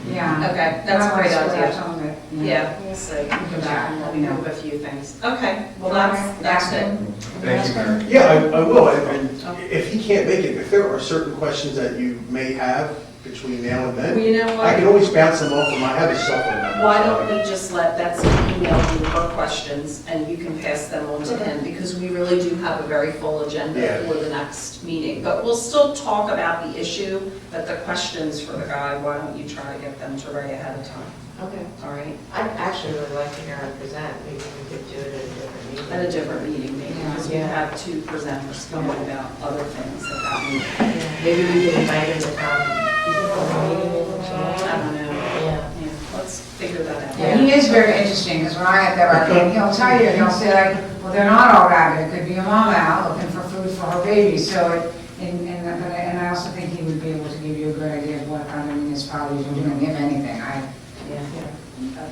Yeah. Okay, that's a great idea. Some of it, Yeah, we'll see. Come back and let me know. Move a few things. Okay, well, that's it. Thank you, Mary. Yeah, I will, and if he can't make it, if there are certain questions that you may have between now and Well, then, you know I can what? always bounce them off of my, I have a cell phone number. Why so- don't we just let Betsy email you her questions and you can pass them on to him because we really do have a very full agenda Yeah. for the next meeting. But we'll still talk about the issue, but the questions for the guy, why don't you try to get them to Ray ahead of time? Okay. All right? I'd actually really like to hear him present. Maybe we could do it at a different meeting. At a different meeting maybe, because we Yeah. have 2 presenters coming about other things at that meeting. Maybe we could invite him to come. You think the meeting is I tomorrow? don't know. Yeah. Yeah, let's figure that out. Yeah, he is very interesting, because when I had that raccoon, he'll tell you, he'll say like, well, they're not all rabid, it could be a mama out looking for food for her baby, so and I also think he would be able to give you a good idea of what other municipalities are doing, if anything,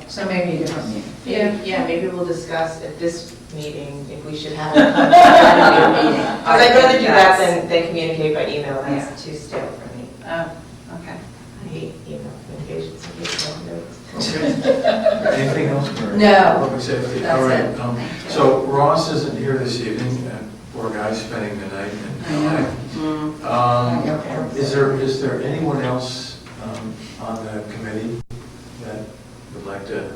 so maybe a different meeting. Yeah, maybe we'll discuss at this meeting if we should have a meeting. Because I'd rather do that than communicate by email, that's too stale for me. Oh, okay. I hate email communications, I hate notes. Okay. Anything else for No. public safety? That's All right. it. Thank you. So Ross isn't here this evening, poor guy spending the night in LA. Is there anyone else on the committee that would like to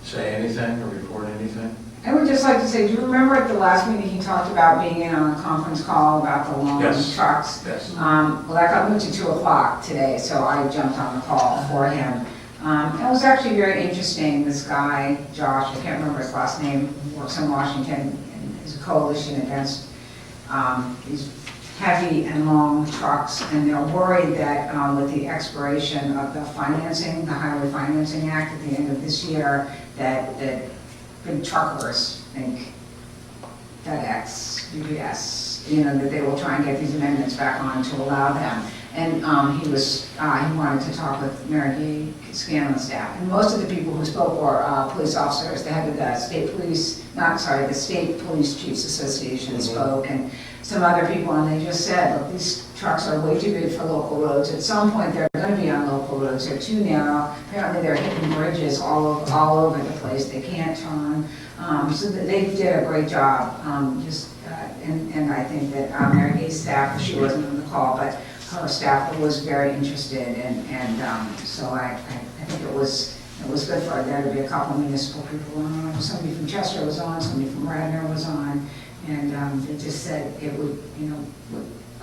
say anything or report anything? I would just like to say, do you remember at the last meeting, he talked about being in on a conference call about the long Yes. trucks? Yes. Well, that got moved to 2 o'clock today, so I jumped on the call for him. It was actually very interesting, this guy, Josh, I can't remember his last name, works in Washington, and is a coalition against these heavy and long trucks, and they're worried that with the expiration of the financing, the Highway Financing Act at the end of this year, that big truckers think FedEx, UPS, that they will try and get these amendments back on to allow them. And he wanted to talk with Mary Gay Scanlon staff. And most of the people who spoke were police officers. The head of the the State Police Chiefs Association spoke, and some other people, and they just said, look, these trucks are way too big for local roads. At some point, they're going to be on local roads. They're too narrow. Apparently, they're hitting bridges all over the place. They can't turn. So they did a great job. And I think that Mary Gay's staff, she wasn't on the call, but her staff was very interested, and so I think it was good for there to be a couple of municipal people on. Somebody from Chester was on, somebody from Radnor was on, and they just said it would,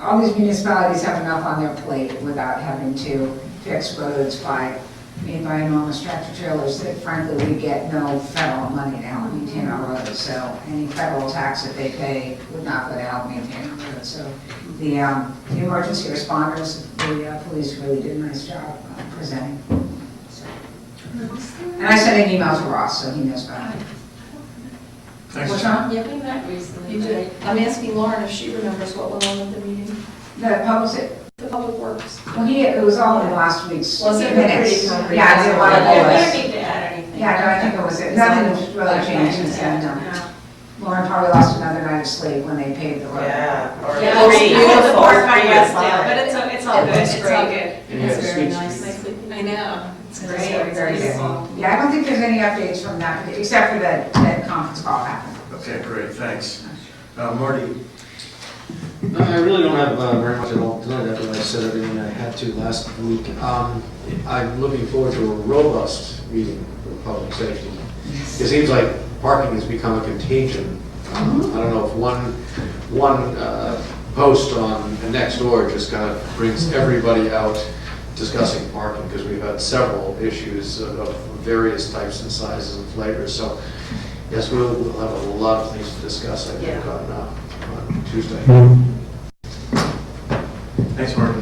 all these municipalities have enough on their plate without having to fix roads by enormous tractor trailers that frankly we get no federal money to help maintain our roads. So any federal tax that they pay would not go to help maintain our roads. So the emergency responders, the police really did a nice job presenting. So. And I sent an email to Ross, so he knows about it. Thanks. What's wrong? Yeah, we met recently. You did. I'm asking Lauren if she remembers what went on at the meeting. The Public Works. well, it was all in last week's Was it minutes. pretty comprehensive? Yeah, I did a lot of You don't bullets. need to add anything. Yeah, no, I think it was it. Nothing really changed since then. No. Lauren probably lost another night of sleep when they paved the road. Yeah. Or Yeah, three. it's beautiful. Or By three West or five. but it's all good. It's It's great. all good. It's very nice. I know. It's It's great. very, very good. beautiful. Yeah, I don't think there's any updates from that, except for that conference call happened. Okay, great, thanks. Marty? I really don't have very much at all tonight after I said everything I had to last week. I'm looking forward to a robust meeting for public safety. It seems like parking has become a contagion. I don't know if one post on Nextdoor just kind of brings everybody out discussing parking, because we've had several issues of various types and sizes and flavors. So yes, we'll have a lot of things to discuss, I think, on Tuesday. Thanks, Marty.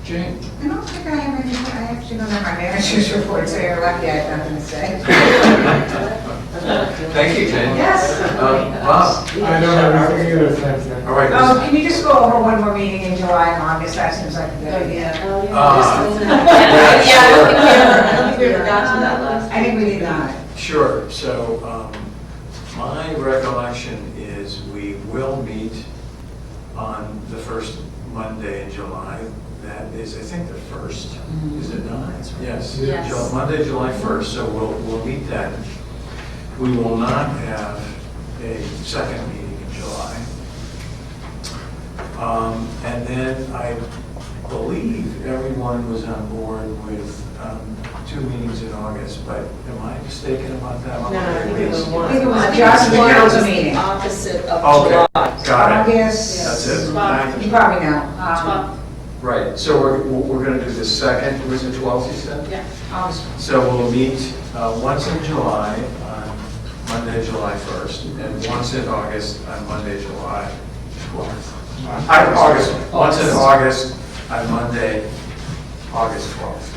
Jane? I don't think I have any, I actually don't have my manager's report, so you're lucky I have nothing to say. Thank you, Jane. Yes. Bob? I don't have anything either, thank you. All right. Can you just go over one more meeting in July and August? That seems like a good idea. I don't think we ever got to that last. I think we did not. Sure, so my recollection is we will meet on the first Monday in July. That is, I think, the first, is it not? Yes. Yes. Monday, July 1st, so we'll meet then. We will not have a second meeting in July. And then I believe everyone was on board with 2 meetings in August, but am I mistaken about that? No, I think it was one. I think it was just the council meeting. Opposite of Okay, July. got it. August. That's it. You probably know. Right, so we're going to do the second, was it 12th, you said? Yeah. August. So we'll meet once in July, on Monday, July 1st, and once in August, on Monday, July 12th. Once in August, on Monday, August 12th.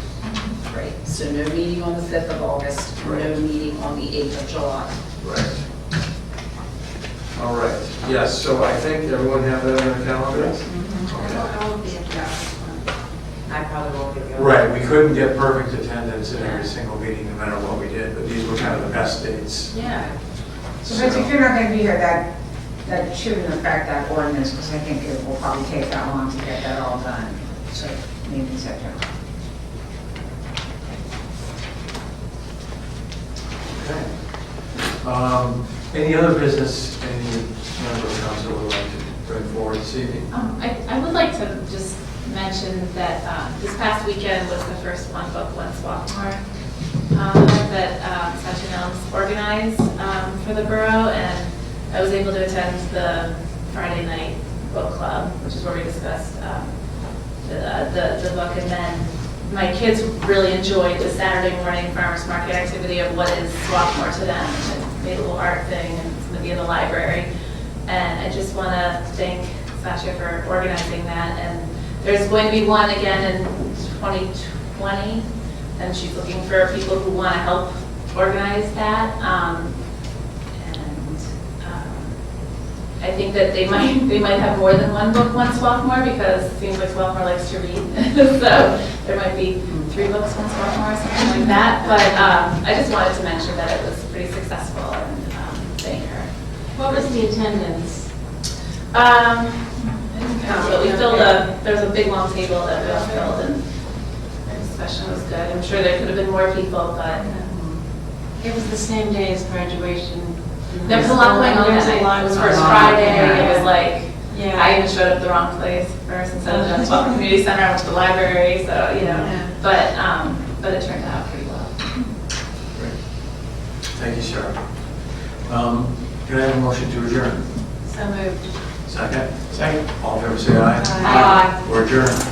Right, so no meeting on the 5th of August, no Right. meeting on the 8th of July. Right. All right, yes, so I think everyone have that on their calendars? I will be at that. I probably won't get going. Right, we couldn't get perfect attendance in every single meeting, no matter what we did, but these were kind of the best dates. Yeah. So if you're not going to be here, that shouldn't affect that ordinance, because I think it will probably take that long to get that all done. So maybe in September. Okay. Any other business any member of council would like to bring forward this evening? I would like to just mention that this past weekend was the first One Book, One Swarthmore that Session Elms organized for the borough, and I was able to attend the Friday night book club, which is where we discussed the book, and then my kids really enjoyed the Saturday morning farmers market activity of what is Swarthmore to them, and made a little art thing and somebody in the library. And I just want to thank Sasha for organizing that. And there's going to be one again in 2020, and she's looking for people who want to help organize that. I think that they might have more than one book, one Swarthmore, because it seems like Swarthmore likes to read. So there might be 3 books, one Swarthmore, or something like that. But I just wanted to mention that it was pretty successful, and thank her. What was the attendance? I didn't count, but we filled there was a big long table that we all filled, and the discussion was good. I'm sure there could have been more people, but It was the same day as graduation. there was a lot going on There was that a lot night. It was going first on. Friday, Yeah. it was like, Yeah. I even showed up the wrong place first, instead of the community center, I went to the library, so, you know, Yeah. but it turned out pretty well. Great. Thank you, Sarah. Can I have a motion to adjourn? So moved. Second? Second. All in favor, say aye. Aye. We're adjourned.